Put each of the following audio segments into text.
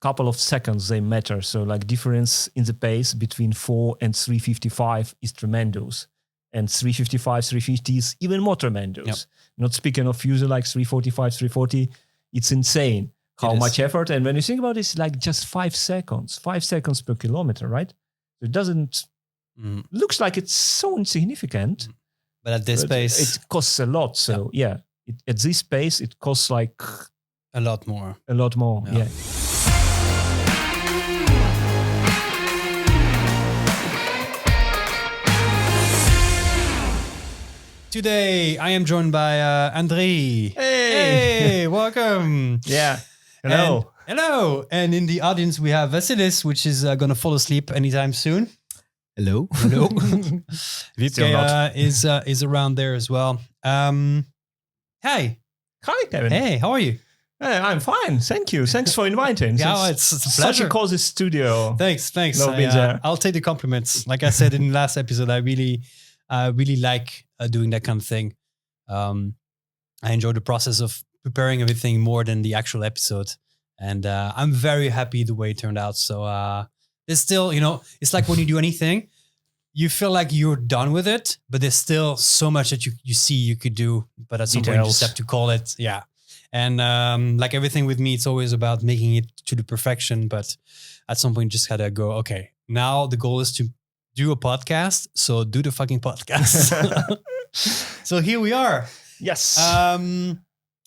couple of seconds they matter. So like difference in the pace between 4 and 3:55 is tremendous. And 3:55, 3:50 is even more tremendous. Yep. Not speaking of user like 3:45, 3:40, it's insane how much effort. And when you think about it, it's like just 5 seconds per kilometer, right? It doesn't, looks like it's so insignificant. But at this pace, it costs a lot. So at this pace, it costs like a lot more. Yeah. Today, I am joined by Andrii. Hey, welcome. Yeah. Hello. Hello. And in the audience, we have Vasilis, which is going to fall asleep anytime soon. Hello. Vipke is around there as well. Hey. Hi, Kevin. Hey, how are you? I'm fine. Thank you. Thanks for inviting. Yeah, it's a pleasure. Such a cozy studio. Thanks. Love being there. I'll take the compliments. Like I said in the last episode, I really like doing that kind of thing. I enjoy the process of preparing everything more than the actual episode. And I'm very happy the way it turned out. So there's still, it's like when you do anything, you feel like you're done with it, but there's still so much that you see you could do. But at some point you just have to call it. Yeah. And like everything with me, it's always about making it to the perfection. But at some point you just gotta go, okay, now the goal is to do a podcast. So do the fucking podcast. So here we are. Yes.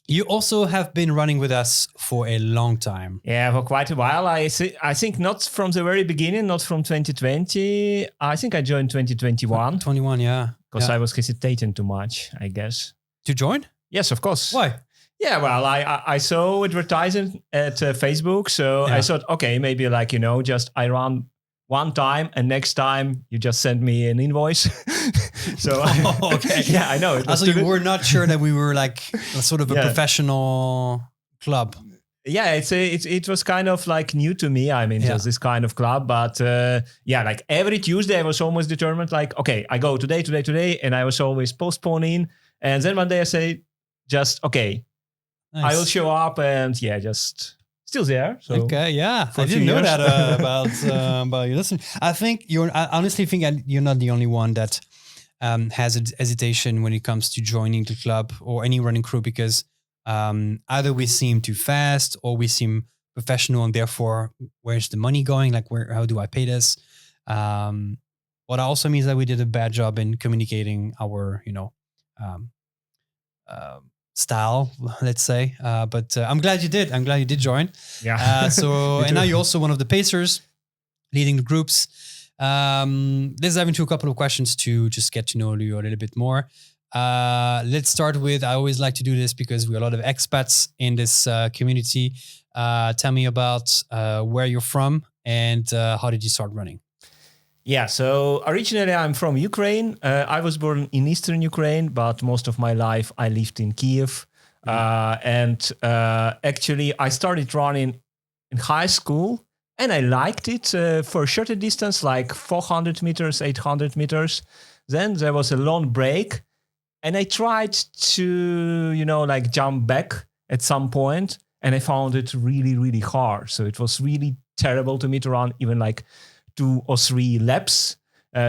You also have been running with us for a long time. Yeah, for quite a while. I think not from the very beginning, not from 2020. I think I joined 2021. 21, yeah. Because I was hesitating too much, I guess. To join? Yes, of course. Why? Yeah, well, I saw advertising at Facebook. So I thought, okay, maybe like, just I run one time and next time you just send me an invoice. So okay. Yeah, I know. So you were not sure that we were like sort of a professional club. Yeah, it was kind of like new to me. I mean, just this kind of club. But like every Tuesday I was almost determined like, okay, I go today. And I was always postponing. And then one day I say, just, okay, nice. I will show up and just still there. So okay, yeah. I didn't know that about you. Listen, I honestly think you're not the only one that has a hesitation when it comes to joining the club or any running crew because either we seem too fast or we seem professional and therefore where's the money going? Like how do I pay this? What also means that we did a bad job in communicating our, style, let's say. But I'm glad you did. I'm glad you did join. Yeah. And now you're also one of the pacers leading the groups. Let's dive into a couple of questions to just get to know you a little bit more. Let's start with, I always like to do this because we have a lot of expats in this community. Tell me about where you're from and how did you start running? Yeah, so originally I'm from Ukraine. I was born in Eastern Ukraine, but most of my life I lived in Kiev. And actually I started running in high school and I liked it for a shorter distance, like 400 meters, 800 meters. Then there was a long break and I tried to, jump back at some point and I found it really, really hard. So it was really terrible to me to run even like 2 or 3 laps.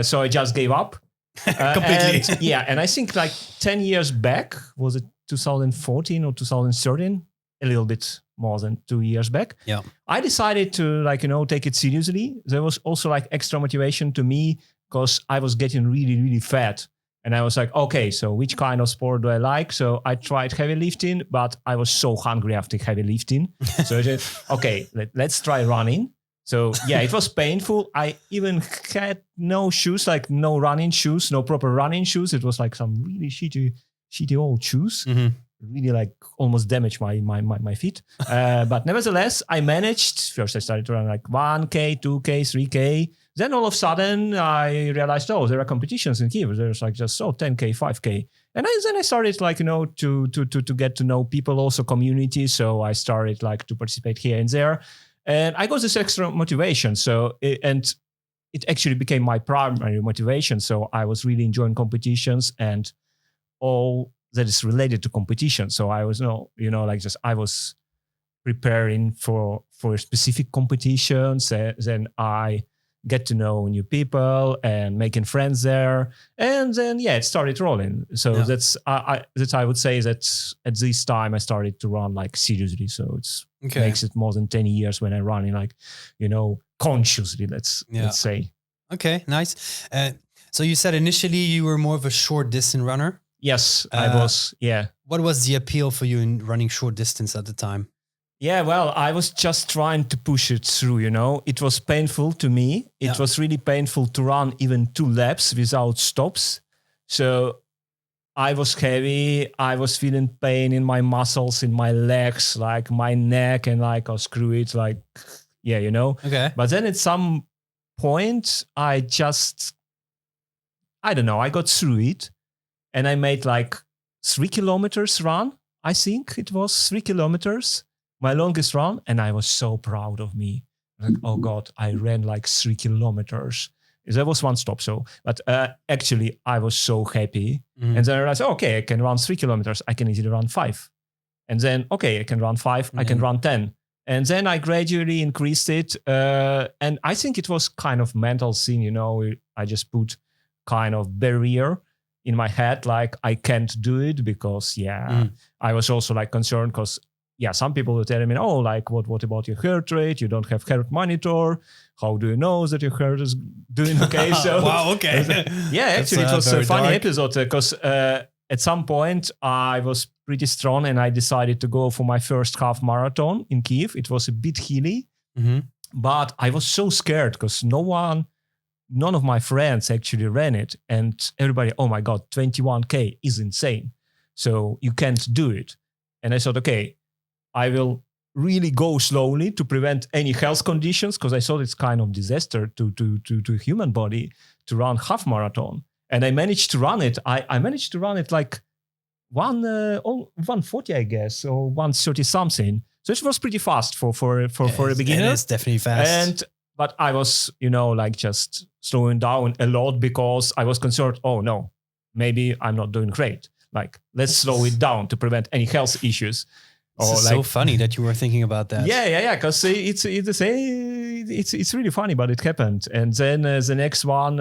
So I just gave up. Completely. And I think like 10 years back, was it 2014 or 2013? A little bit more than 2 years back. Yeah. I decided to take it seriously. There was also like extra motivation to me because I was getting really, really fat. And I was like, okay, so which kind of sport do I like? So I tried heavy lifting, but I was so hungry after heavy lifting. So I said, okay, let's try running. So yeah, it was painful. I even had no shoes, like no running shoes, no proper running shoes. It was like some really shitty old shoes. Mm-hmm. Really like almost damaged my feet. But nevertheless, I managed. First I started to run like 1K, 2K, 3K. Then all of a sudden I realized, there are competitions in Kiev. There's like just 10K, 5K. And then I started like, to get to know people, also community. So I started like to participate here and there. And I got this extra motivation. So, it actually became my primary motivation. So I was really enjoying competitions and all that is related to competition. So I was, I was preparing for specific competitions. Then I get to know new people and making friends there, and then it started rolling. So that's I would say that at this time I started to run like seriously. So it's makes it more than 10 years when I'm running like consciously. Let's say. Okay, nice. So you said initially you were more of a short distance runner. Yes, I was. Yeah. What was the appeal for you in running short distance at the time? Yeah, well, I was just trying to push it through, It was painful to me. It was really painful to run even 2 laps without stops. So I was heavy. I was feeling pain in my muscles, in my legs, like my neck, and like, oh, screw it. Like, Okay. But then at some point, I don't know, I got through it and I made like 3 kilometers run. I think it was 3 kilometers. My longest run, and I was so proud of me. Like, oh God, I ran like 3 kilometers. There was 1 stop, but actually I was so happy. And then I realized, okay, I can run 3 kilometers. I can easily run 5. And then, okay, I can run 5. I can run 10. And then I gradually increased it. And I think it was kind of mental thing, I just put kind of barrier in my head, like I can't do it because, I was also like concerned because some people were telling me, oh, like, what about your heart rate? You don't have heart monitor. How do you know that your heart is doing okay? So, wow, okay. Actually, it was a funny episode because at some point I was pretty strong and I decided to go for my first half marathon in Kyiv. It was a bit hilly, but I was so scared because none of my friends actually ran it. And everybody, oh my God, 21K is insane. So you can't do it. And I thought, okay, I will really go slowly to prevent any health conditions because I thought it's kind of disaster to human body to run half marathon. And I managed to run it. I managed to run it like 140, I guess, or 130 something. So it was pretty fast for a beginner. It is definitely fast. But I was, like just slowing down a lot because I was concerned, oh no, maybe I'm not doing great. Like, let's slow it down to prevent any health issues. It's so funny that you were thinking about that. Yeah. Because it's really funny, but it happened. And then the next one.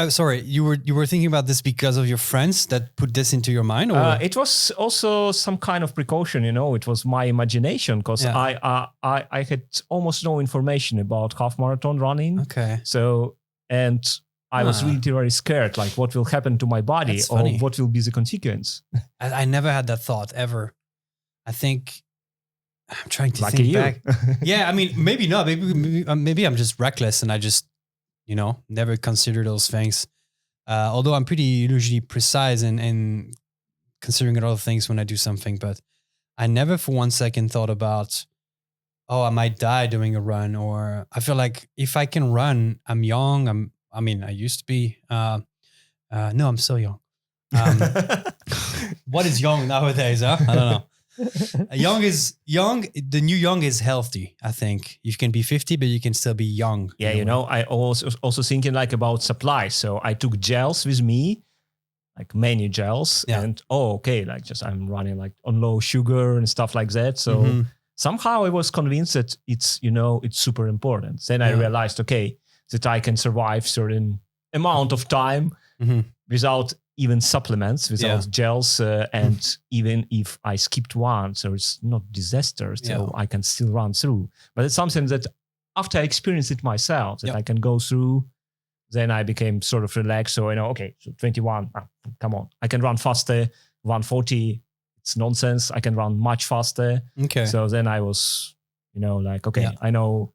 Sorry, you were thinking about this because of your friends that put this into your mind, or it was also some kind of precaution. It was my imagination because I had almost no information about half marathon running. Okay. So I was really very scared, like what will happen to my body or what will be the consequence. I never had that thought ever. I think I'm trying to Lucky think back. Yeah, I mean, maybe not. Maybe I'm just reckless and I just, never consider those things. Although I'm pretty usually precise and considering a lot of things when I do something, but I never for 1 second thought about, oh, I might die doing a run, or I feel like if I can run, I'm young. I used to be. No, I'm still young. What is young nowadays? Huh? I don't know. Young. The new young is healthy. I think you can be 50, but you can still be young. Yeah, I also thinking like about supply. So I took gels with me, like many gels, and like just I'm running like on low sugar and stuff like that. So somehow I was convinced that it's super important. Then I realized, okay, that I can survive certain amount of time without even supplements, without gels, and even if I skipped one, so it's not disaster, so I can still run through. But it's something that after I experienced it myself, that I can go through, then I became sort of relaxed. So, okay, so 21, come on, I can run faster, 140, it's nonsense. I can run much faster. Okay. So then I was, like, okay, I know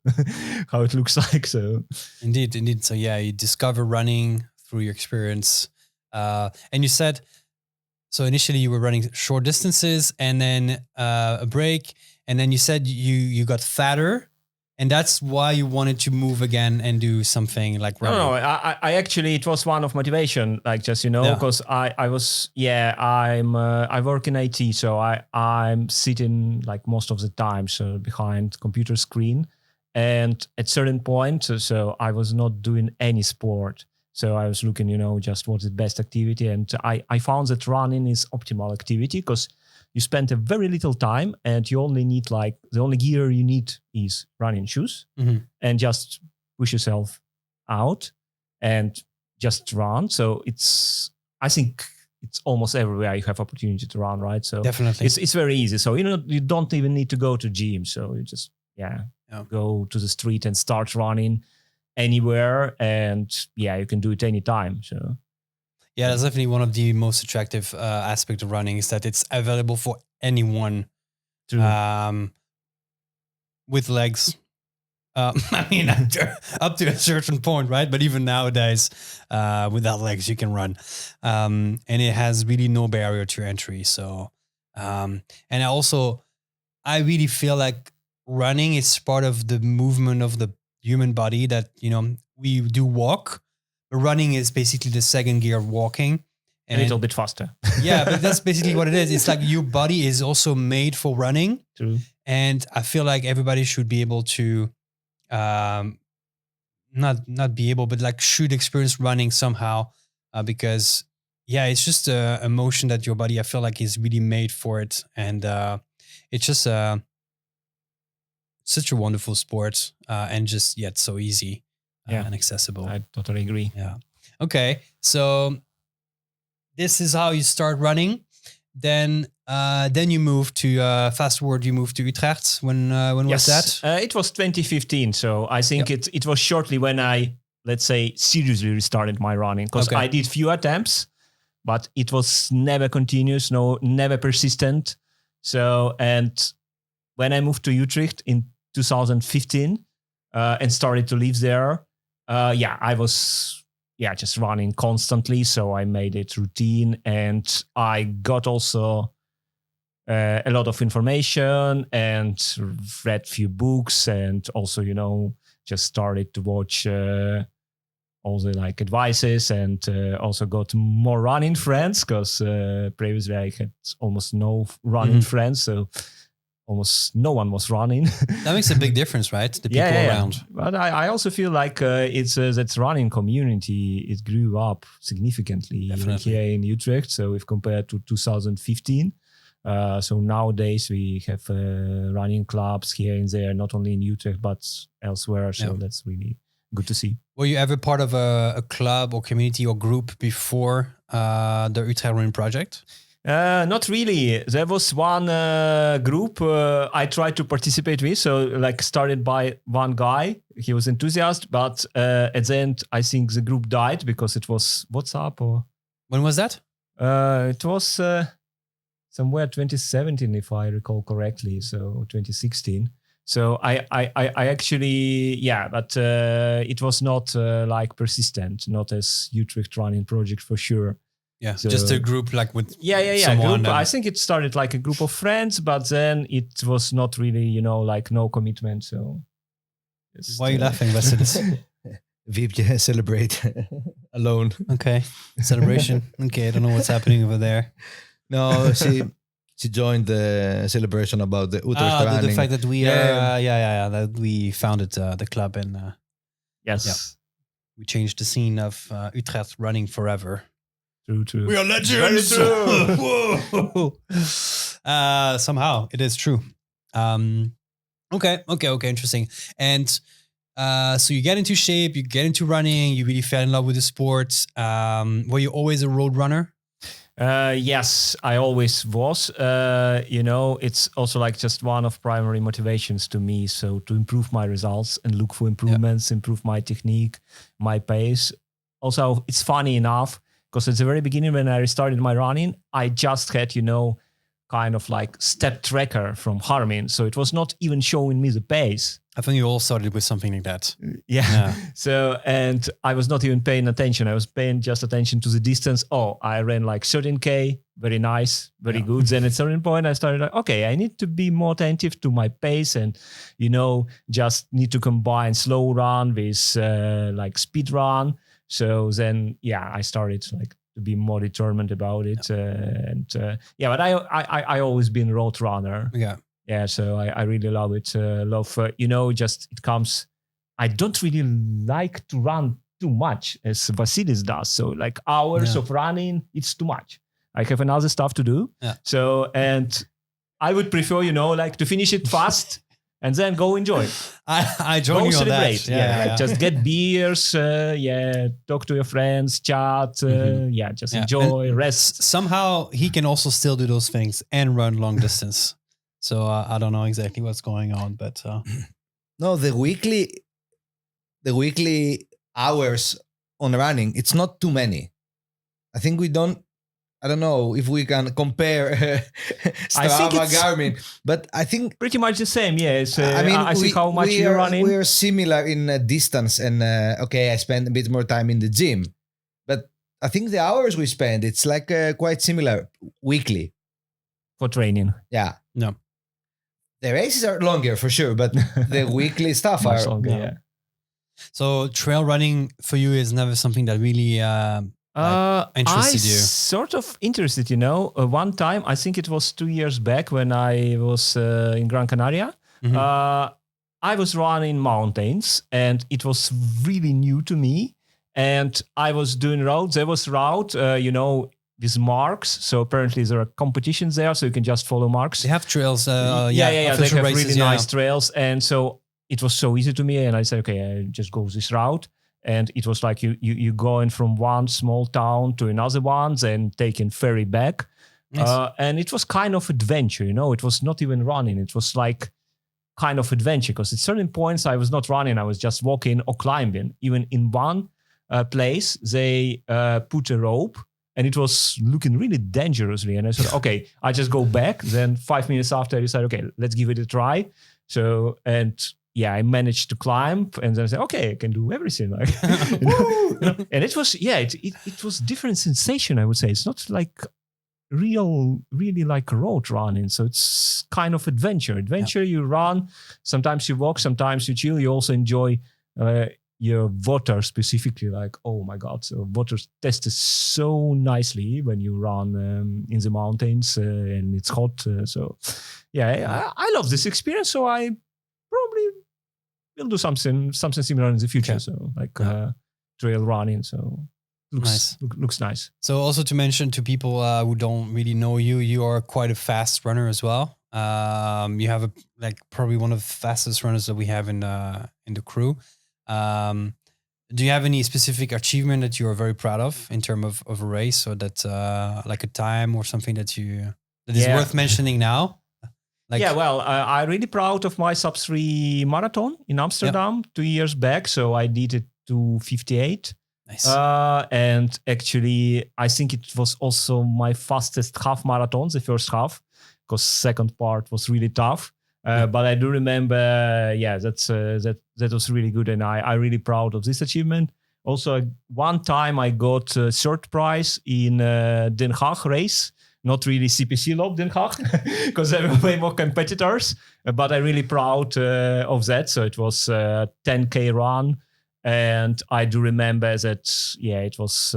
how it looks like. So Indeed. So you discover running through your experience. And you said, so initially you were running short distances and then a break. And then you said you got fatter and that's why you wanted to move again and do something like running. No, I actually, it was one of motivation, like just, because I work in IT. So I'm sitting like most of the time, so behind computer screen. And at certain point, so I was not doing any sport. So I was looking, just what's the best activity. And I found that running is optimal activity because you spend a very little time, and you only need the only gear you need is running shoes, and just push yourself out and just run. So I think it's almost everywhere you have opportunity to run, right? So definitely, it's very easy. So you don't even need to go to gym. So you just go to the street and start running anywhere, and you can do it anytime. So that's definitely one of the most attractive aspects of running, is that it's available for anyone with legs. I mean, up to a certain point, right? But even nowadays, without legs, you can run, and it has really no barrier to entry. So, and I really feel like running is part of the movement of the human body. That we do walk, but running is basically the second gear of walking. And a little bit faster. Yeah, but that's basically what it is. It's like your body is also made for running. True. And I feel like everybody should be able to. Not be able, but like should experience running somehow, because it's just a motion that your body, I feel like, is really made for it, and it's just such a wonderful sport, and just yet so easy and accessible. I totally agree. Yeah. Okay, so this is how you start running. Then you move to fast forward. You moved to Utrecht. When was that? It was 2015. So I think it was shortly when I, let's say, seriously restarted my running, because I did few attempts, but it was never continuous, never persistent. So, and when I moved to Utrecht in 2015 and started to live there, I was just running constantly. So I made it routine, and I got also a lot of information and read few books, and also, just started to watch all the advices, and also got more running friends, because previously I had almost no running friends. So almost no one was running. That makes a big difference, right? The people around. But I also feel like it's that running community, it grew up significantly here in Utrecht. So if compared to 2015, so nowadays we have running clubs here and there, not only in Utrecht but elsewhere. So that's really good to see. Were you ever part of a club or community or group before the Utrecht Running Project? Not really. There was one group I tried to participate with. So started by one guy. He was enthusiastic, but at the end, I think the group died because it was WhatsApp. Or when was that? It was somewhere 2017, if I recall correctly. So 2016. So I actually, but it was not persistent, not as Utrecht Running Project for sure. Yeah, so, just a group with someone. Group. I think it started like a group of friends, but then it was not really, no commitment. So why are you laughing, Vasilis? Wiepje celebrate alone. Okay, celebration. Okay, I don't know what's happening over there. No, she joined the celebration about the Utrecht running. The fact that we that we founded the club, and we changed the scene of Utrecht running forever. True. We are legends. Whoa. Somehow it is true. Okay. Interesting. And so you get into shape, you get into running, you really fell in love with the sport. Were you always a road runner? Yes, I always was. It's also just one of primary motivations to me. So to improve my results and look for improvements, improve my technique, my pace. Also, it's funny enough, because at the very beginning when I started my running, I just had, kind of step tracker from Garmin. So it was not even showing me the pace. I think you all started with something like that. Yeah. So, and I was not even paying attention. I was paying just attention to the distance. Oh, I ran 13K. Very nice. Very good. Then at a certain point, I started okay, I need to be more attentive to my pace and, just need to combine slow run with speed run. So then, I started to be more determined about it. But I always been a road runner. Yeah. So I really love it. Just it comes. I don't really like to run too much as Vasilis does. So hours of running, it's too much. I have another stuff to do. Yeah. So, and I would prefer, like to finish it fast and then go enjoy. I join Go you on celebrate. that. Like just get beers, talk to your friends, chat, just enjoy, And rest. somehow he can also still do those things and run long distance. So I don't know exactly what's going on, but No, the weekly hours on running, it's not too many. I think I don't know if we can compare Strava, Garmin, but I think Pretty much the same, yes. I see how much you're running. We are similar in distance, and I spend a bit more time in the gym, but I think the hours we spend, it's like quite similar weekly. For training. Yeah. no. The races are longer for sure, but the weekly stuff Much are longer, no. yeah. So trail running for you is never something that really interested you. Sort of interested, one time, I think it was 2 years back when I was in Gran Canaria. Mhm. I was running mountains and it was really new to me. And I was doing routes. There was route, with marks. So apparently there are competitions there, so you can just follow marks. They have trails. They have official races, really nice trails. And so it was so easy to me. And I said, okay, I just go this route. And it was like you going from one small town to another one and taking ferry back. Nice. And it was kind of adventure, It was not even running. It was like kind of adventure because at certain points I was not running. I was just walking or climbing. Even in one place, they put a rope. And it was looking really dangerously. And I said, okay, I just go back. Then 5 minutes after, I decided, okay, let's give it a try. So, I managed to climb. And then I said, okay, I can do everything. Like, And it was, it was different sensation, I would say. It's not like really like road running. So it's kind of adventure. You run, sometimes you walk, sometimes you chill. You also enjoy your water specifically, like, oh my God. So water tests so nicely when you run in the mountains and it's hot. I love this experience. So I probably will do something similar in the future. Okay. So like trail running. So looks nice. So also to mention to people who don't really know you, you are quite a fast runner as well. You have probably one of the fastest runners that we have in the crew. Do you have any specific achievement that you are very proud of in terms of a race, or that like a time or something that is worth mentioning now? I'm really proud of my sub-3 marathon in Amsterdam 2 years back. So I did it to 58. Nice. And actually, I think it was also my fastest half marathon, the first half, because second part was really tough. But I do remember, that was really good, and I'm really proud of this achievement. Also, one time I got third prize in Den Haag race, not really CPC Loop Den Haag, because there were way more competitors. But I'm really proud of that. So it was a 10K run, and I do remember that. It was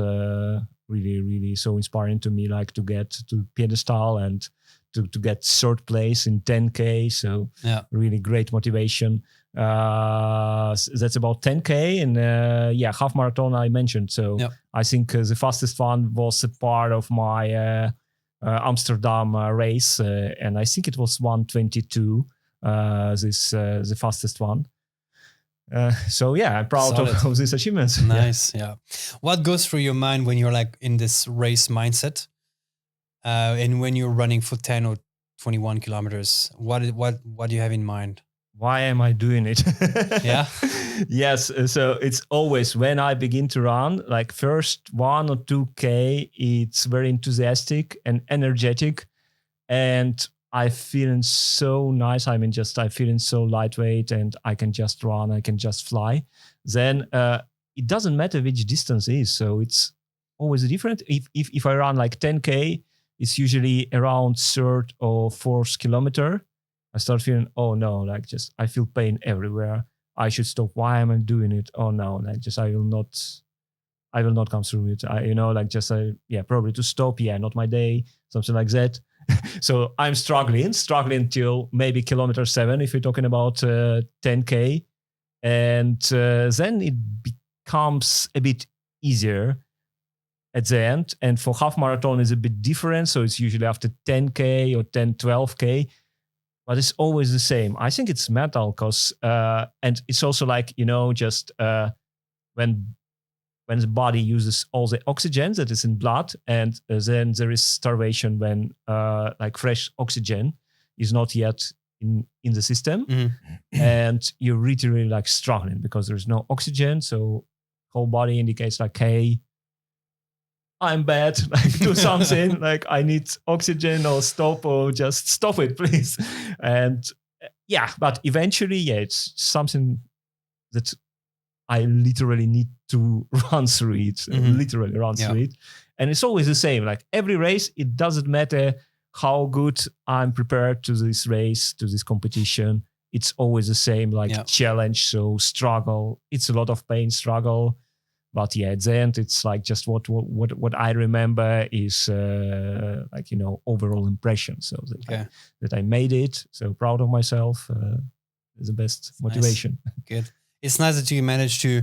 really, really so inspiring to me, like to get to pedestal and to get third place in 10K. So really great motivation. That's about 10K and half marathon I mentioned. So I think the fastest one was a part of my Amsterdam race. And I think it was 1:22, the fastest one. I'm proud of these achievements. Nice. Yeah. What goes through your mind when you're like in this race mindset? And when you're running for 10 or 21 kilometers, what do you have in mind? Why am I doing it? Yeah. Yes. So it's always when I begin to run, like first 1 or 2K, it's very enthusiastic and energetic. And I feeling so nice. I mean, I feeling so lightweight and I can just run, I can just fly. Then it doesn't matter which distance it is. So it's always different. If I run like 10K, it's usually around third or fourth kilometer. I start feeling, oh no, I feel pain everywhere. I should stop. Why am I doing it? Oh no, I will not come through it. Probably to stop. Yeah, not my day, something like that. So I'm struggling till maybe kilometer 7, if you're talking about 10K. And then it becomes a bit easier. at the end. And for half marathon is a bit different. So it's usually after 10K or 10, 12K. But it's always the same. I think it's mental because, and it's also like, just when the body uses all the oxygen that is in blood, and then there is starvation when like fresh oxygen is not yet in the system. And you're really like struggling because there's no oxygen. So whole body indicates like, hey, I'm bad, like do something, like I need oxygen or stop or just stop it, please. And but eventually, it's something that I literally need to run through it, literally run through it. And it's always the same, like every race, it doesn't matter how good I'm prepared to this race, to this competition. It's always the same, like challenge, so struggle. It's a lot of pain, struggle. But at the end, it's like just what I remember is like, overall impression. So that I made it. So proud of myself is the best motivation. Nice. Good. It's nice that you managed to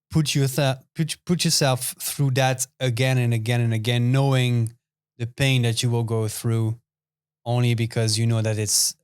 put yourself through that again and again and again, knowing the pain that you will go through only because you know that it's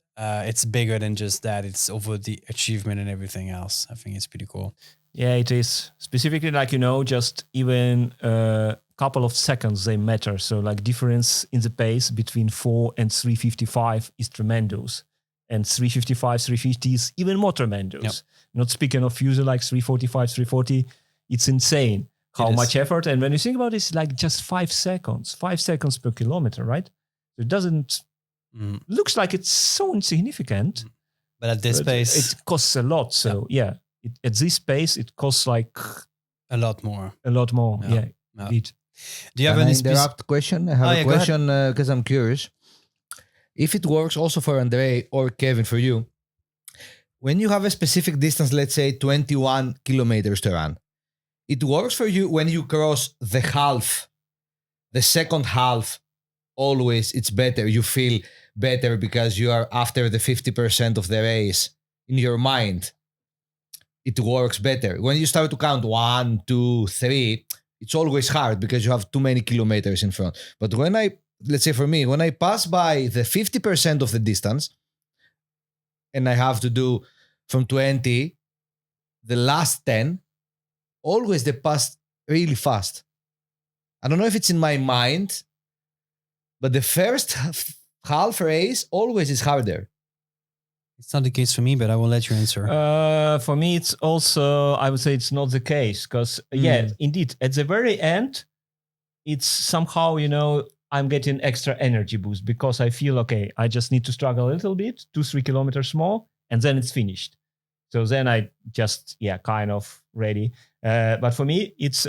bigger than just that. It's over the achievement and everything else. I think it's pretty cool. Yeah, it is. Specifically, like, just even a couple of seconds, they matter. So like difference in the pace between 4 and 3:55 is tremendous. And 3:55, 3:50 is even more tremendous. Yep. Not speaking of user like 3:45, 3:40, it's insane how much effort. And when you think about it, it's like just 5 seconds per kilometer, right? So it doesn't, looks like it's so insignificant. But at this pace, it costs a lot. So at this pace, it costs like a lot more. Yeah. Indeed. Do you have any interrupt question? I have a question because I'm curious. If it works also for Andrei or Kevin for you, when you have a specific distance, let's say 21 kilometers to run, it works for you when you cross the second half, always it's better. You feel better because you are after the 50% of the race in your mind. It works better. When you start to count 1, 2, 3, it's always hard because you have too many kilometers in front. But let's say for me, when I pass by the 50% of the distance and I have to do from 20, the last 10, always they pass really fast. I don't know if it's in my mind, but the first half race always is harder. It's not the case for me, but I will let you answer. For me, it's also, I would say it's not the case because, indeed, at the very end, it's somehow, I'm getting extra energy boost because I feel, okay, I just need to struggle a little bit, 2-3 kilometers more, and then it's finished. So then I just, kind of ready. But for me, it's,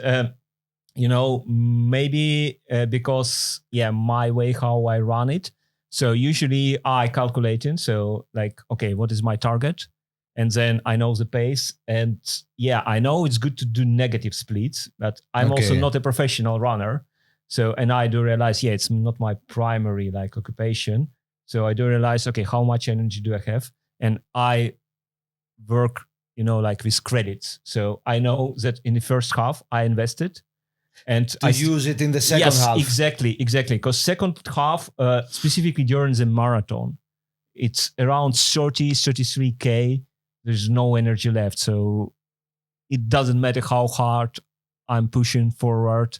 maybe because, my way how I run it. So usually I calculate in. So like, okay, what is my target? And then I know the pace. And I know it's good to do negative splits, but I'm also not a professional runner. So, and I do realize, it's not my primary like occupation. So I do realize, okay, how much energy do I have? And I work, like with credits. So I know that in the first half I invested. And I use it in the second half. Exactly. Because second half, specifically during the marathon, it's around 33K. There's no energy left. So it doesn't matter how hard I'm pushing forward.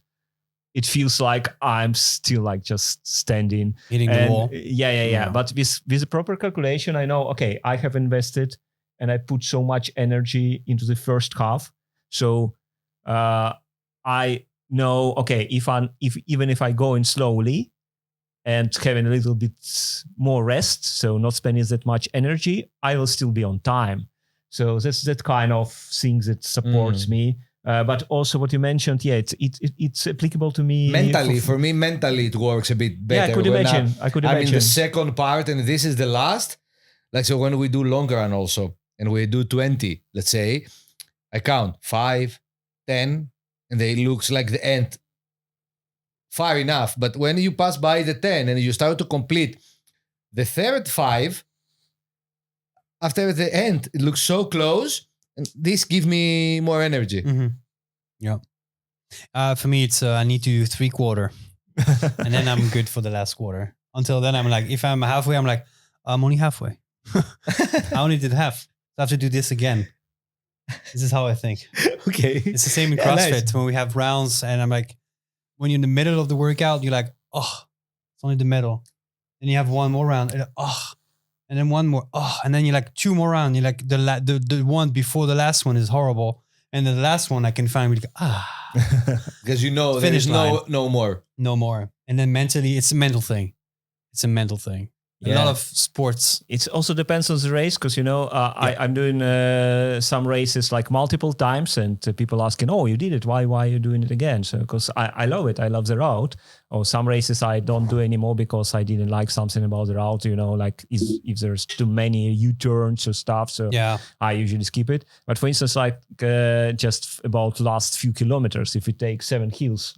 It feels like I'm still like just standing. Hitting the wall. Yeah. But with a proper calculation, I know, okay, I have invested and I put so much energy into the first half. So I know, okay, even if I go in slowly and having a little bit more rest, so not spending that much energy, I will still be on time. So that's that kind of thing that supports me. But also what you mentioned, it's applicable to me. Mentally, for me, it works a bit better. Yeah, I could imagine. I'm in the second part and this is the last. Like, so when we do longer run also, and we do 20, let's say, I count 5, 10, and it looks like the end far enough. But when you pass by the 10 and you start to complete the third 5, after the end, it looks so close. And this gives me more energy. Mm-hmm. Yeah. For me, it's I need to do 3/4, and then I'm good for the last quarter. Until then, I'm like, if I'm halfway, I'm like, I'm only halfway. I only did half. I have to do this again. This is how I think. Okay. It's the same in CrossFit when we have rounds, and I'm like, when you're in the middle of the workout, you're like, oh, it's only the middle. Then you have one more round, and and then one more, and then you're like 2 more rounds. You're like the one before the last one is horrible, and then the last one I can finally because there's Finish line. no more. And then mentally, it's a mental thing. It's a mental thing. A lot of sports. It also depends on the race because, I'm doing some races like multiple times and people asking, oh, you did it. Why are you doing it again? So because I love it. I love the route. Or some races I don't do anymore because I didn't like something about the route, like if there's too many U-turns or stuff. So I usually skip it. But for instance, like just about last few kilometers, if we take 7 hills,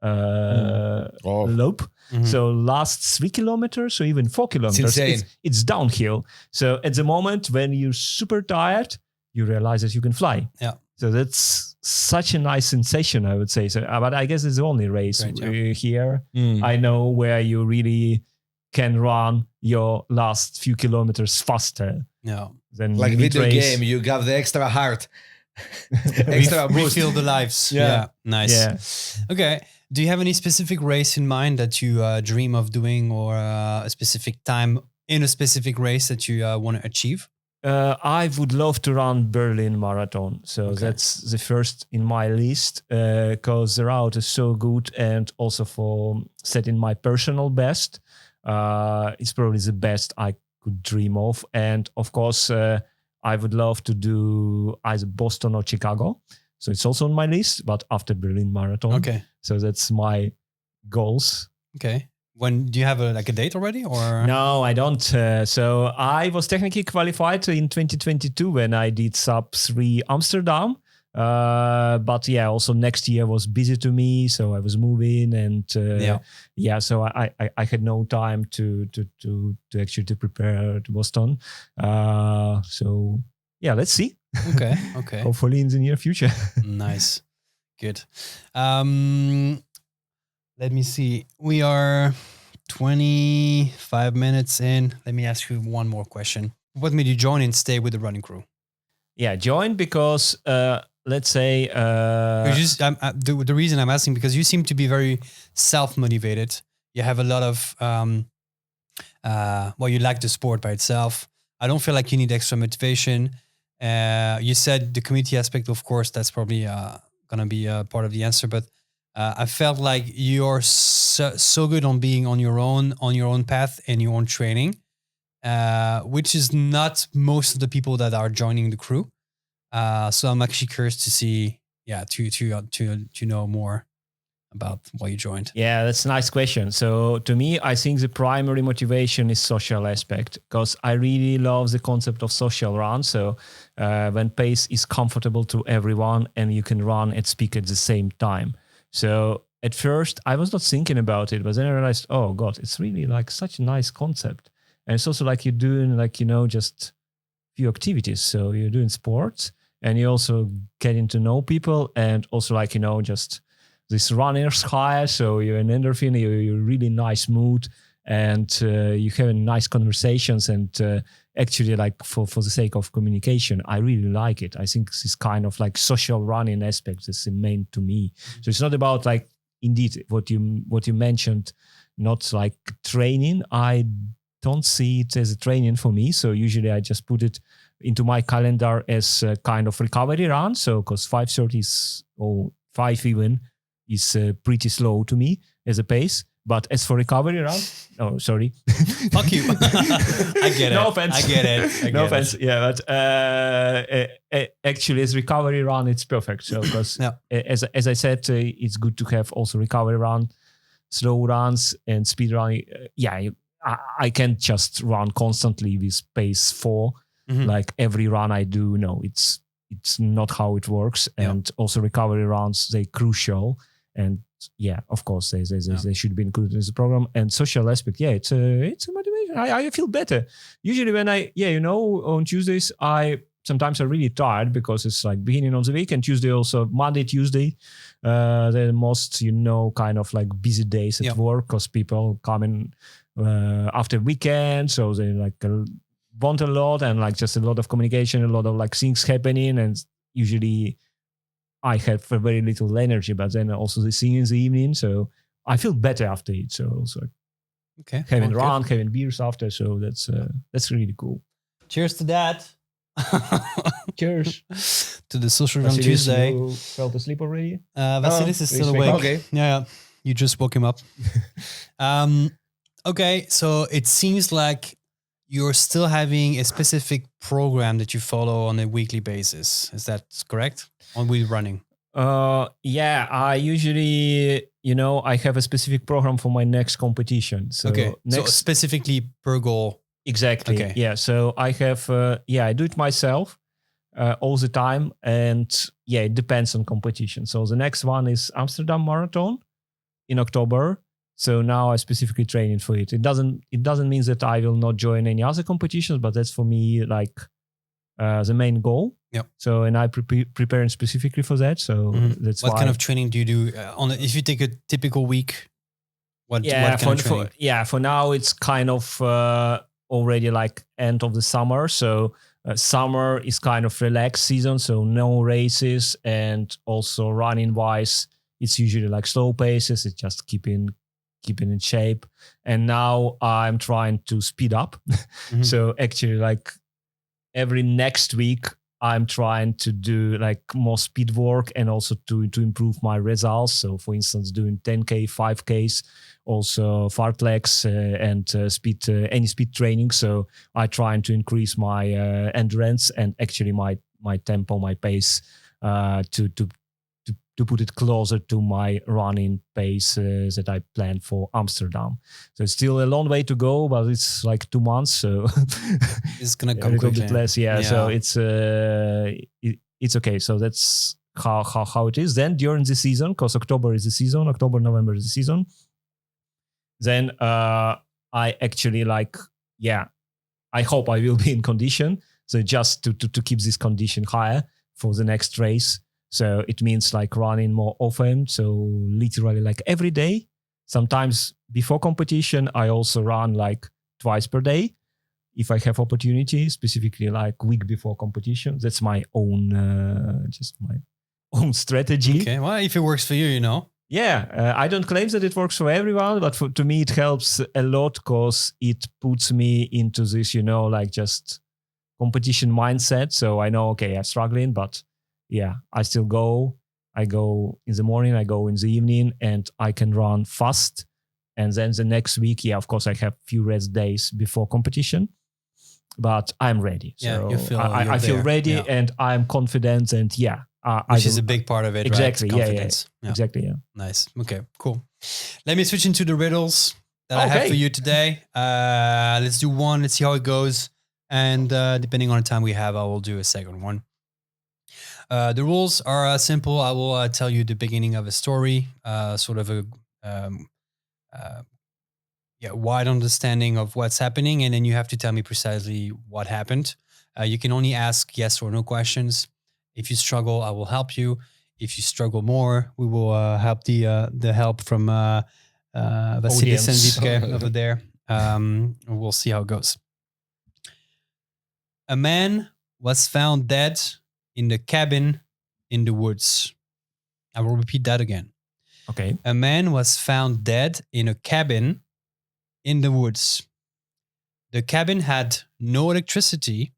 lope. Mm-hmm. So last 3 kilometers or even 4 kilometers, it's downhill. So at the moment when you're super tired, you realize that you can fly. Yeah. So that's such a nice sensation, I would say. So, but I guess it's the only race here. I know where you really can run your last few kilometers faster. Yeah. Than like video game, you got the extra heart. Extra boost. Refill the lives. Yeah. Nice. Yeah. Okay. Do you have any specific race in mind that you dream of doing, or a specific time in a specific race that you want to achieve? I would love to run Berlin Marathon. So that's the first in my list because the route is so good, and also for setting my personal best. It's probably the best I could dream of. And of course, I would love to do either Boston or Chicago. So it's also on my list, but after Berlin Marathon. Okay. So that's my goals. Okay. When do you have a date already, or? No, I don't. So I was technically qualified in 2022 when I did sub 3 Amsterdam. But also next year was busy to me, so I was moving, and so I had no time to actually to prepare to Boston. So let's see. Okay. Hopefully in the near future. Nice. Good. Let me see. We are 25 minutes in. Let me ask you one more question. What made you join and stay with the running crew? Yeah, join because let's say the reason I'm asking, because you seem to be very self-motivated. You have a lot of you like the sport by itself. I don't feel like you need extra motivation. You said the community aspect, of course, that's probably gonna be a part of the answer. But I felt like you're so good on being on your own path and your own training, which is not most of the people that are joining the crew. So I'm actually curious to see, to know more about why you joined. Yeah, that's a nice question. So to me, I think the primary motivation is social aspect, because I really love the concept of social run. So when pace is comfortable to everyone and you can run and speak at the same time. So at first I was not thinking about it, but then I realized, oh God, it's really like such a nice concept. And it's also like you're doing just few activities. So you're doing sports and you're also getting to know people, and also just this runner's high. So you're in endorphin, you're really nice mood, and you have nice conversations, and actually for the sake of communication, I really like it. I think this kind of like social running aspect is the main to me. So it's not about indeed what you mentioned, not like training. I don't see it as a training for me. So usually I just put it into my calendar as a kind of recovery run. So because 5:30 or 5 even is pretty slow to me as a pace. But as for recovery run, oh, sorry. Fuck you. I get it. No offense. I get it. No offense. Yeah, but actually as recovery run, it's perfect. So because as I said, it's good to have also recovery run, slow runs and speed running. I can't just run constantly with pace 4. Mm-hmm. Like every run I do, no, it's not how it works. And also recovery runs, they're crucial. And of course, they should be included in the program. And social aspect, it's a motivation. I feel better. Usually when on Tuesdays, I sometimes I'm really tired because it's like beginning of the week, and Tuesday also, Monday, Tuesday, the most, kind of like busy days at work because people come in after weekend. So they like want a lot and like just a lot of communication, a lot of like things happening. And usually I have very little energy, but then also the scene in the evening. So I feel better after it. So also having beers after. So that's really cool. Cheers to that. Cheers to the Social Drunk Tuesday. You fell asleep already? Vasilis is still awake. Okay. Yeah, you just woke him up. Okay, so it seems like you're still having a specific program that you follow on a weekly basis. Is that correct? On wheel running? Yeah, I usually, I have a specific program for my next competition. So so specifically per goal. Exactly. Okay. Yeah. So I have, I do it myself all the time. And it depends on competition. So the next one is Amsterdam Marathon in October. So now I specifically training for it. It doesn't mean that I will not join any other competitions, but that's for me like the main goal. Yep. So, and I preparing specifically for that. So that's what kind of training do you do if you take a typical week? What kind of training? For now it's kind of already like end of the summer. So summer is kind of relaxed season. So no races, and also running wise, it's usually like slow paces. It's just keeping in shape. And now I'm trying to speed up. So actually like every next week I'm trying to do like more speed work and also to improve my results. So for instance, doing 10K, 5Ks, also fartleks and any speed training. So I trying to increase my endurance and actually my tempo, my pace to put it closer to my running pace that I planned for Amsterdam. So it's still a long way to go, but it's like 2 months. So it's going to come a little quickly. bit less. Yeah. So it's okay. So that's how it is. Then during the season, because October is the season, October, November is the season. Then I actually I hope I will be in condition. So just to keep this condition higher for the next race. So it means like running more often. So literally like every day. Sometimes before competition, I also run like twice per day if I have opportunity, specifically like week before competition. That's my own, just my own strategy. Okay, well, if it works for you, Yeah, I don't claim that it works for everyone, but to me it helps a lot because it puts me into this, like just competition mindset. So I know, okay, I'm struggling, but yeah, I still go. I go in the morning, I go in the evening, and I can run fast. And then the next week, of course, I have few rest days before competition, but I'm ready. So I feel ready and I'm confident, and which is a big part of it, exactly, right? Confidence. Yeah. Exactly, yeah. Nice. Okay, cool. Let me switch into the riddles that I have for you today. Let's do one. Let's see how it goes. And depending on the time we have, I will do a second one. The rules are simple. I will tell you the beginning of a story, sort of a wide understanding of what's happening, and then you have to tell me precisely what happened. You can only ask yes or no questions. If you struggle, I will help you. If you struggle more, we will help the help from Vasilis and Vipke over there. We'll see how it goes. A man was found dead in the cabin in the woods. I will repeat that again. Okay. A man was found dead in a cabin in the woods. The cabin had no electricity,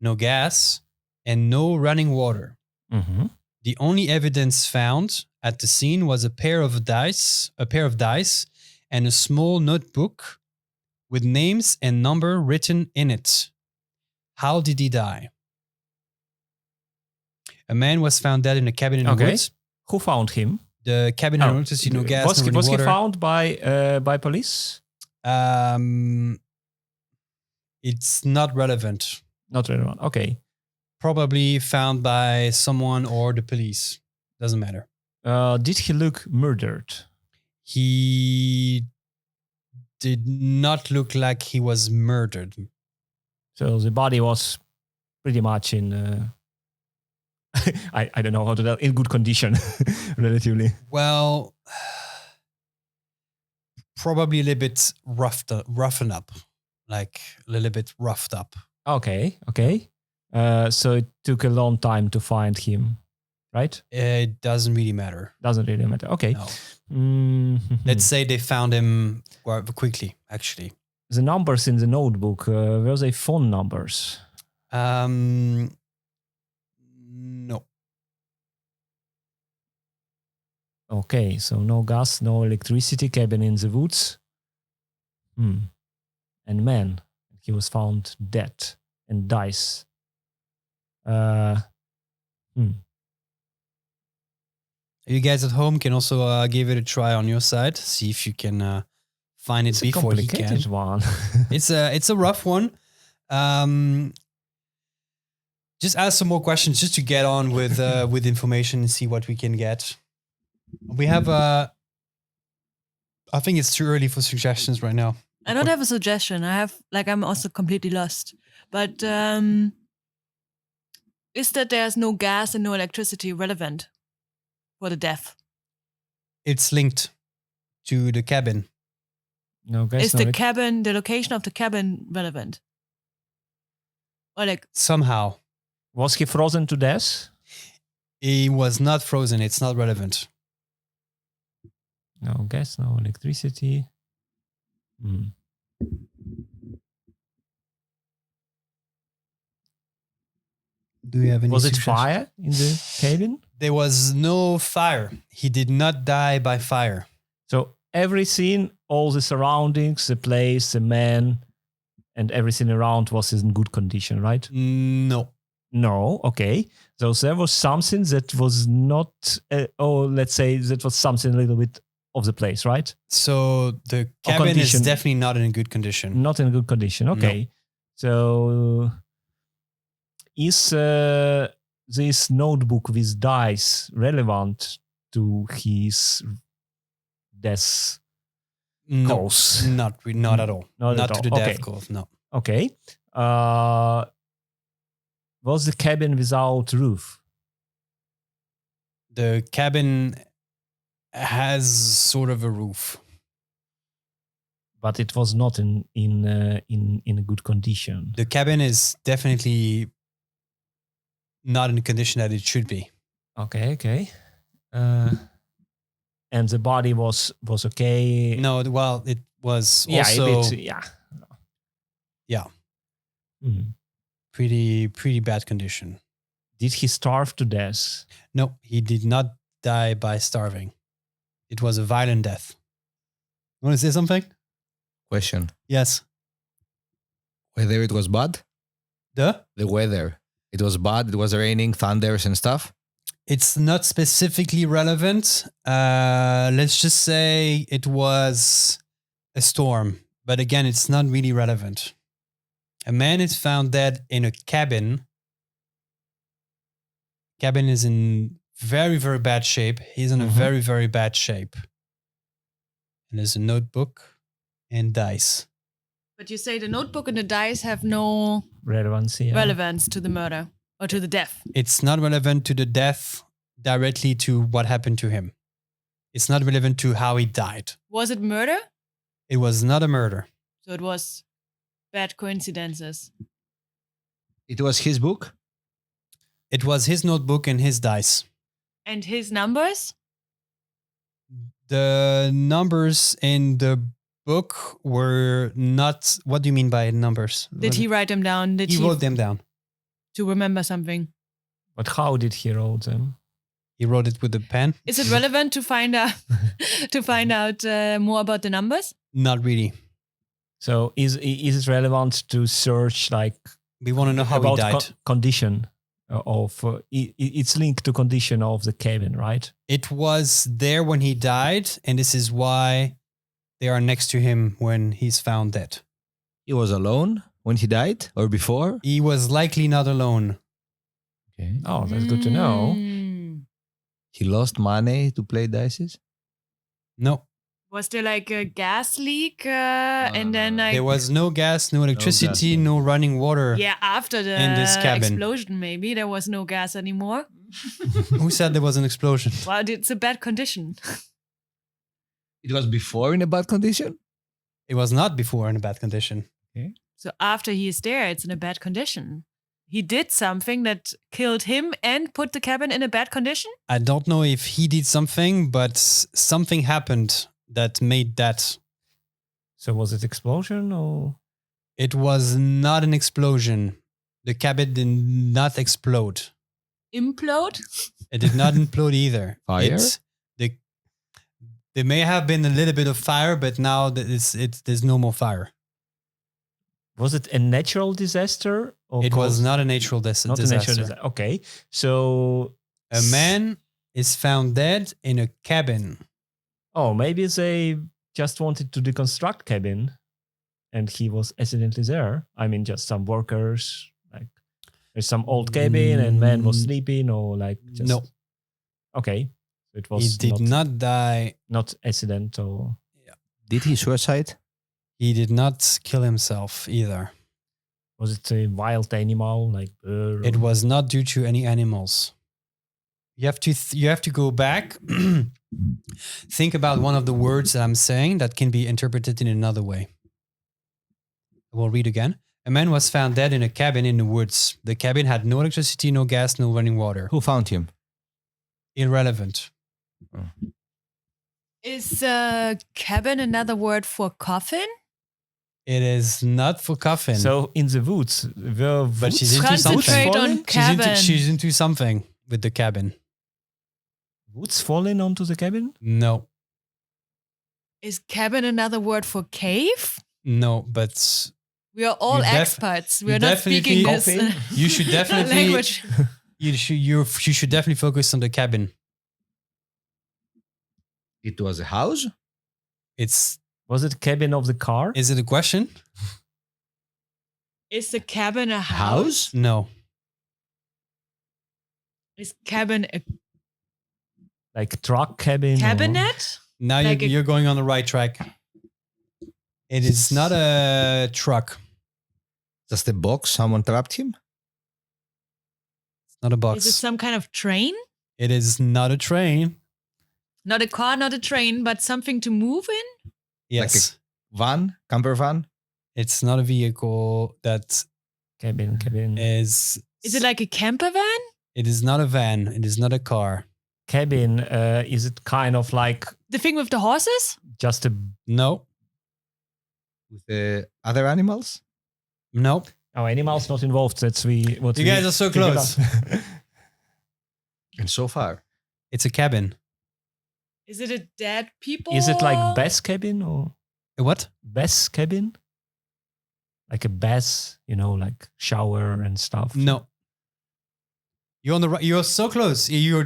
no gas, and no running water. Mm-hmm. The only evidence found at the scene was a pair of dice, and a small notebook with names and number written in it. How did he die? A man was found dead in a cabin in the woods. Who found him? The cabin had no electricity, no gas, no running water. Was he found by police? It's not relevant. Not relevant. Okay. Probably found by someone or the police. Doesn't matter. Did he look murdered? He did not look like he was murdered. So the body was pretty much in, I don't know how to tell, in good condition, relatively. Well, probably a little bit roughened up, like a little bit roughed up. Okay. So it took a long time to find him, right? It doesn't really matter. Doesn't really matter. Okay. No. Mm-hmm. Let's say they found him quickly, actually. The numbers in the notebook, were they phone numbers? No. Okay, so no gas, no electricity, cabin in the woods. And man, he was found dead and dies. You guys at home can also give it a try on your side. See if you can find it It's before a he can. complicated one. It's a rough one. Just ask some more questions just to get on with information and see what we can get. We have I think it's too early for suggestions right now. I don't have a suggestion. I'm also completely lost. But is that there's no gas and no electricity relevant for the death? It's linked to the cabin. No gas. Is the cabin, the location of the cabin relevant? Or like Somehow. Was he frozen to death? He was not frozen. It's not relevant. No gas, no electricity. Do you have any Was it suggestions? fire in the cabin? There was no fire. He did not die by fire. So everything, all the surroundings, the place, the man, and everything around was in good condition, right? No. No, okay. So there was something that was not, let's say that was something a little bit of the place, right? So the cabin is condition. definitely not in good condition. Not in good condition, okay. So is this notebook with dice relevant to his death cause? Not at all. Not at to all. the Okay. death cause, no. Okay. Was the cabin without roof? The cabin has sort of a roof. But it was not in a good condition. The cabin is definitely not in the condition that it should be. Okay. And the body was okay. No, well, it was Yeah, also a bit, yeah. Mhm. pretty bad condition. Did he starve to death? No, he did not die by starving. It was a violent death. You want to say something? Question. Yes. Whether it was bad? The weather. It was bad. It was raining, thunders and stuff. It's not specifically relevant. Let's just say it was a storm. But again, it's not really relevant. A man is found dead in a cabin. Cabin is in very, very bad shape. He's in a very, very bad shape. And there's a notebook and dice. But you say the notebook and the dice have no Relevance, yeah. relevance to the murder or to the death. It's not relevant to the death directly to what happened to him. It's not relevant to how he died. Was it murder? It was not a murder. So it was bad coincidences. It was his book. It was his notebook and his dice. And his numbers? The numbers in the book were not... What do you mean by numbers? Did he write them down? Did He wrote them down. to remember something? But how did he wrote them? He wrote it with a pen. Is it relevant to find out more about the numbers? Not really. So is it relevant to search like We want to know how he about died. condition of it's linked to condition of the cabin, right? It was there when he died, and this is why they are next to him when he's found dead. He was alone when he died or before. He was likely not alone. Okay. Oh, that's good to know. Mm. He lost money to play dice. No. Was there like a gas leak? And then like There was no gas, no electricity, no running water. yeah, after the in this cabin. explosion, maybe there was no gas anymore. Who said there was an explosion? Well, it's a bad condition. It was before in a bad condition? It was not before in a bad condition. So after he is there, it's in a bad condition. He did something that killed him and put the cabin in a bad condition? I don't know if he did something, but something happened that made that. So was it explosion or? It was not an explosion. The cabin did not explode. Implode? It did not implode either. Fire? There may have been a little bit of fire, but now there's no more fire. Was it a natural disaster? Or It was not a natural disaster. Not a natural disaster. Okay. So A man is found dead in a cabin. oh, maybe they just wanted to deconstruct cabin and he was accidentally there. I mean, just some workers, like there's some old cabin and man was sleeping or like just... No. Okay. It was He did not die. not accidental. Did he suicide? He did not kill himself either. Was it a wild animal like bear? It was not due to any animals. You have to go back. Think about one of the words that I'm saying that can be interpreted in another way. I will read again. A man was found dead in a cabin in the woods. The cabin had no electricity, no gas, no running water. Who found him? Irrelevant. Is cabin another word for coffin? It is not for coffin. So in the woods, But she's into something. Concentrate on cabin. She's into something with the cabin. woods falling onto the cabin? No. Is cabin another word for cave? No, but We are all You experts. We you are not speaking definitely- this you should definitely language. you should definitely focus on the cabin. It was a house? Was it cabin of the car? Is it a question? Is the cabin a house? No. Is cabin a Like truck cabin? or- cabinet? Now Like you're going on the right track. It is not a truck. Just a box? Someone trapped him? It's not a box. Is it some kind of train? It is not a train. Not a car, not a train, but something to move in? Yes. Van? Camper van? It's not a vehicle that Cabin. is... Is it like a camper van? It is not a van. It is not a car. Cabin, is it kind of like The thing with the horses? just a... No. With other animals? No. Oh, animals not involved. That's what You we guys are so figured close. out. And so far? It's a cabin. Is it a dead people? Is it like bass cabin or A what? bass cabin? Like a bass, like shower and stuff. No. You're on the right. You're so close. You're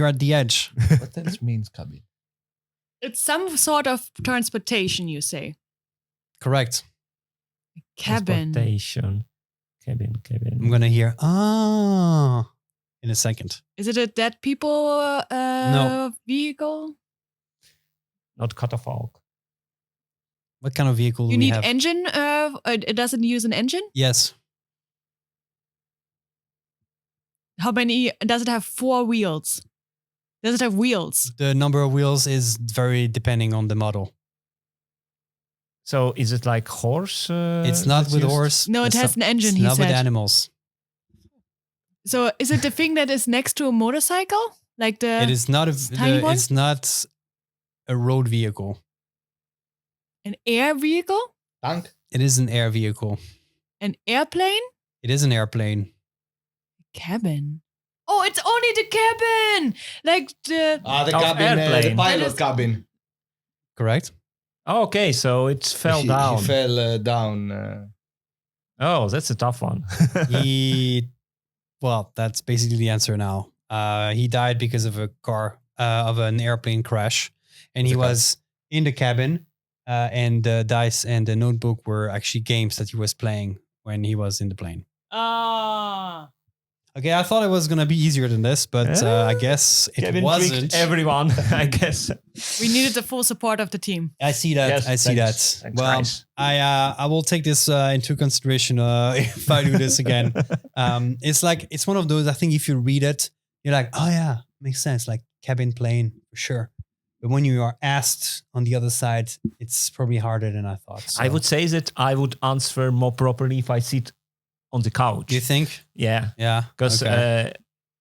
at the edge. What else means cabin? It's some sort of transportation, you say. Correct. Cabin. Transportation. Cabin. I'm going to hear, in a second. Is it a dead people No. vehicle? Not catafalque. What kind of vehicle You do we need have? engine? It doesn't use an engine? Yes. How many? Does it have 4 wheels? Does it have wheels? The number of wheels is very depending on the model. So is it like horse? It's not that's with used? horse. No, it It's has not- an engine, It's he not with said. animals. So is it the thing that is next to a motorcycle? Like the It is not tiny one? It's not a road vehicle. an air vehicle? Tank? It is an air vehicle. An airplane? It is an airplane. Cabin. Oh, it's only the cabin! Like the... The Of cabin, the airplane. pilot That is- cabin. Correct? Oh, okay, so it fell He down. fell down. Oh, that's a tough one. Well, that's basically the answer now. He died because of of an airplane crash. And he Okay. was in the cabin. And the dice and the notebook were actually games that he was playing when he was in the plane. Ah. Okay, I thought it was going to be easier than this, but I guess it Kevin wasn't. tricked everyone, I guess. We needed the full support of the team. I see that. Yes, I see thanks. that. Thanks, Well, guys. I will take this into consideration if I do this again. It's one of those. I think if you read it, you're like, oh yeah, makes sense. Like cabin plane for sure. But when you are asked on the other side, it's probably harder than I thought. So. I would say that I would answer more properly if I sit on the couch. Do you think? Yeah. Yeah. Because okay.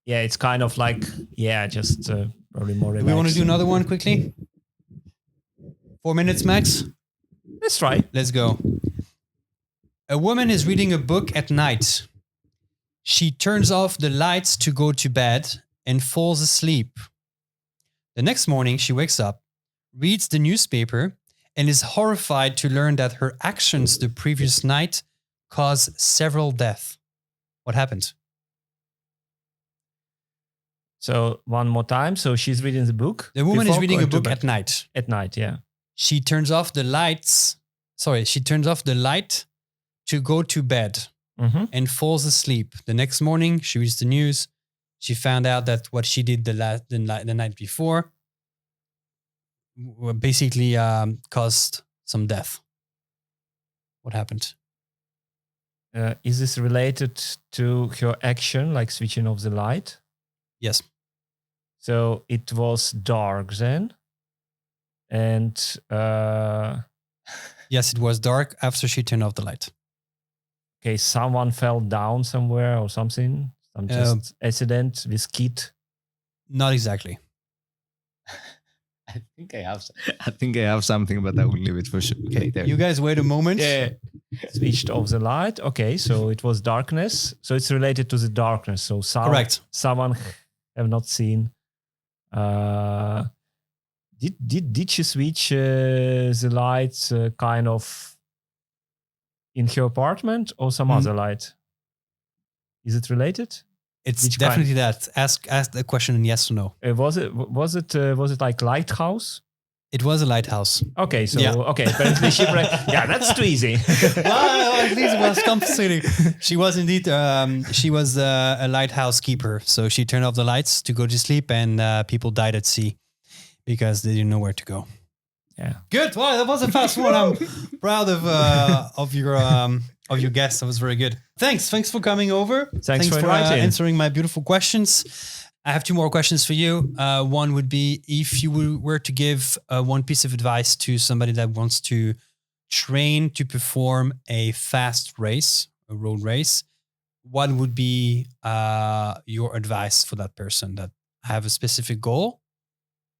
it's kind of like, just probably more relaxed. Do we want to do another one quickly? 4 minutes max? Let's try. Let's go. A woman is reading a book at night. She turns off the lights to go to bed and falls asleep. The next morning, she wakes up, reads the newspaper, and is horrified to learn that her actions the previous night caused several deaths. What happened? So one more time. So she's reading the book. The woman is before reading a going to book bed. at night. At night, yeah. She turns off the lights. She turns off the light to go to bed Mm-hmm. and falls asleep. The next morning, she reads the news. She found out that what she did the night before basically caused some death. What happened? Is this related to her action, like switching off the light? Yes. So it was dark then. And Yes, it was dark after she turned off the light. okay, someone fell down somewhere or something. Some just accident with kid. Not exactly. I think I have something, but I will leave it for sure. Okay, there. You guys wait a moment. Yeah. Switched off the light. Okay, so it was darkness. So it's related to the darkness. So Correct. Someone have not seen. Did she switch the lights kind of in her apartment or some other light? Is it related? It's Which definitely that. Ask the question in yes or no. Was it like lighthouse? It was a lighthouse. Okay, so Yeah. apparently shipwreck. Yeah, that's too easy. Well, at least it was compensating. She was indeed. She was a lighthouse keeper, so she turned off the lights to go to sleep, and people died at sea because they didn't know where to go. Yeah. Good. Wow, that was a fast one. I'm proud of your guest. That was very good. Thanks for coming over. Thanks for inviting. Answering my beautiful questions. I have 2 more questions for you. One would be if you were to give one piece of advice to somebody that wants to train to perform a fast race, a road race, what would be your advice for that person that have a specific goal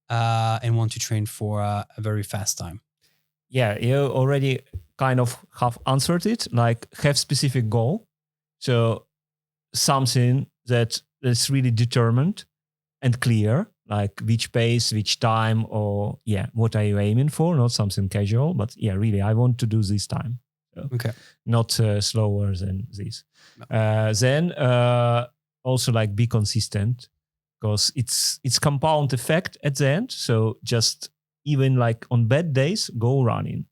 and want to train for a very fast time? Yeah, you already kind of have answered it, like have specific goal. So something that is really determined and clear, like which pace, which time, or what are you aiming for? Not something casual, but really, I want to do this time. So Okay. not slower than this. Then also like be consistent, because it's compound effect at the end. So just even like on bad days, go running.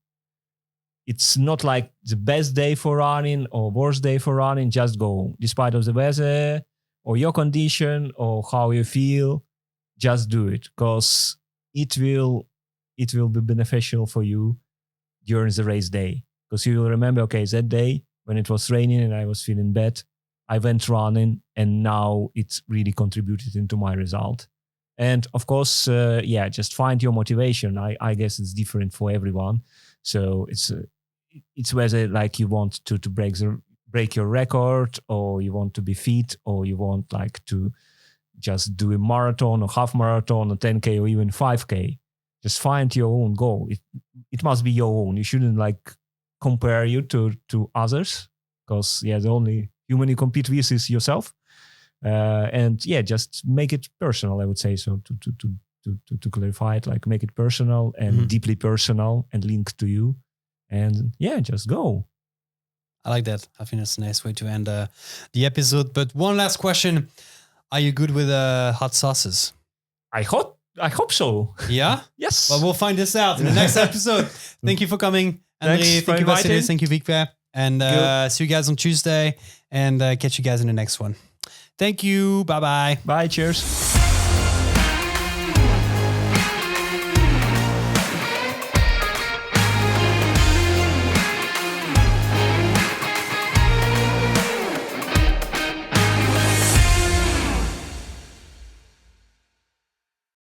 It's not like the best day for running or worst day for running. Just go, despite of the weather or your condition or how you feel. Just do it, because it will be beneficial for you during the race day. Because you will remember, okay, that day when it was raining and I was feeling bad, I went running, and now it's really contributed into my result. And of course, just find your motivation. I guess it's different for everyone. So it's whether like you want to break your record, or you want to be fit, or you want like to just do a marathon or half marathon or 10K or even 5K. Just find your own goal. It must be your own. You shouldn't like compare you to others, because the only human you compete with is yourself. Just make it personal, I would say. So to clarify it, like make it personal and deeply personal and linked to you. And just go. I like that. I think that's a nice way to end the episode. But one last question. Are you good with hot sauces? I hope so. Yeah? Yes. Well, we'll find this out in the next episode. Thank you for coming, Andrii. Thank you, Vasilis. Thank you, Viktor. And see you guys on Tuesday, and catch you guys in the next one. Thank you. Bye-bye. Bye. Cheers.